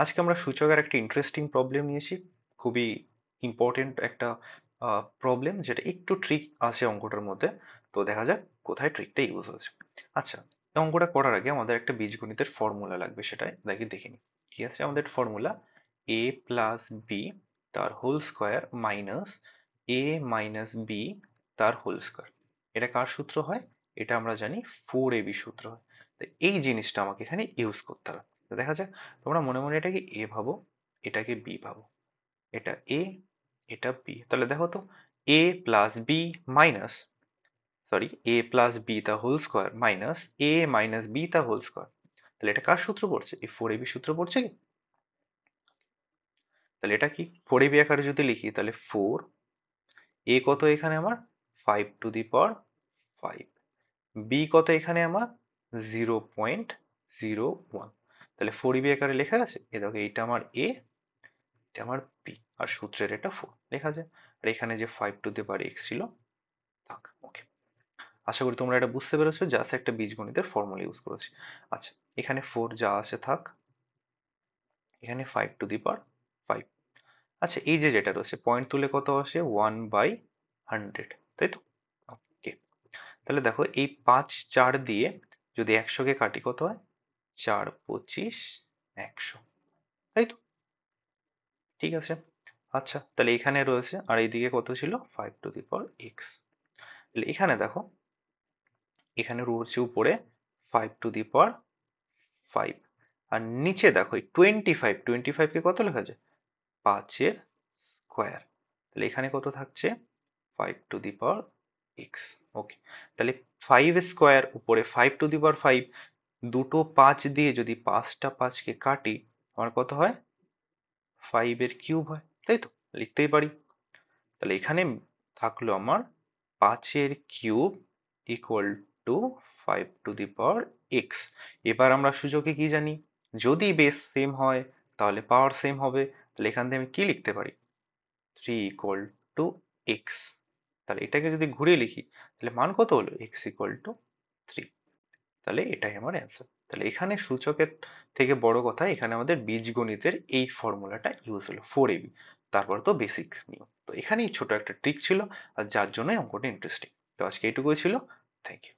আজকে আমরা সূচকের একটা ইন্টারেস্টিং প্রবলেম নিয়েছি। খুবই ইম্পর্টেন্ট একটা প্রবলেম, যেটা একটু ট্রিক আছে অঙ্কটার মধ্যে। তো দেখা যাক কোথায় ট্রিকটা ইউজ হয়েছে। আচ্ছা, এই অঙ্কটা করার আগে আমাদের একটা বীজগণিতের ফর্মুলা লাগবে, সেটাই দেখি দেখিনি। কি আছে আমাদের ফর্মুলা? এ প্লাস বি তার হোল স্কোয়ার মাইনাস এ মাইনাস বি তার হোল স্কোয়ার। এটা কার সূত্র হয়? এটা আমরা জানি 4ab সূত্র হয়। তো এই জিনিসটা আমাকে এখানে ইউজ করতে হবে। তো দেখা যাক, তোমরা মনে মনে এটাকে এ ভাবো, এটাকে বি ভাবো। এটা এ, এটা বি। তাহলে দেখো তো, এ প্লাস বি মাইনাস, সরি, এ প্লাস বি তা হোল স্কোয়ার মাইনাস এ মাইনাস বি তা হোল স্কোয়ার। তাহলে এটা কার সূত্র পড়ছে? এই 4ab সূত্র পড়ছে কি? তাহলে এটা কি 4ab আকারে যদি লিখি, তাহলে 4 এ কত এখানে আমার? 5 to the power 5। বি কত এখানে আমার? 0.01। তাহলে 4ab আকারে লেখা আছে। এ দেখো, এইটা আমার এ, এটা আমার পি, আর সূত্রের এটা 4 লেখা যায়। আর এখানে যে 5 to the power x ছিল, থাক। ওকে, আশা করি তোমরা এটা বুঝতে পেরেছো। জাস্ট একটা বীজগণিতের ফর্মুলা ইউজ করেছি। আচ্ছা, এখানে 4 যা আছে থাক, এখানে 5 to the power 5। আচ্ছা, এই যে যেটা রয়েছে পয়েন্ট তুলে কত আসে? 1/100, তাই তো? ওকে, তাহলে দেখো, এই 5 4 দিয়ে যদি 100-কে কাটি, কত হয়? 4 25 100, তাই তো? ঠিক আছে। আচ্ছা, তাহলে এখানে রয়েছে, আর এইদিকে কত ছিল? 5 to the power x। তাহলে এখানে দেখো, এখানে রয়েছে উপরে 5 to the power 5, আর নিচে দেখো এই 25, কে কত লেখা যায়? 5-এর স্কোয়ার। তাহলে এখানে কত থাকছে? 5 to the power x। ওকে, তাহলে 5 স্কোয়ার উপরে 5 to the power 5, দুটো 5 দিয়ে যদি 5টা 5-কে কাটি, আমার কত হয়? 5-এর কিউব হয়, তাই তো? লিখতেই পারি। তাহলে এখানে থাকলো আমার 5-এর cube equal to 5 to the power x। এবার আমরা সূচকে কি জানি? যদি বেস সেম হয় তাহলে পাওয়ার সেম হবে। তাহলে এখান থেকে আমি কি লিখতে পারি? 3 ইকুয়াল টু এক্স। তাহলে এটাকে যদি ঘুরিয়ে লিখি, তাহলে মান কত হলো? X equal to 3। তাহলে এটাই আমার অ্যান্সার। তাহলে এখানে সূচকের থেকে বড় কথা, এখানে আমাদের বীজগণিতের এই ফর্মুলাটা ইউজ হলো 4ab। তারপর তো বেসিক নিয়ম। তো এখানেই ছোট একটা ট্রিক ছিল, আর যার জন্যই অঙ্কটা ইন্টারেস্টিং। তো আজকে এইটুকুই ছিল। Thank you.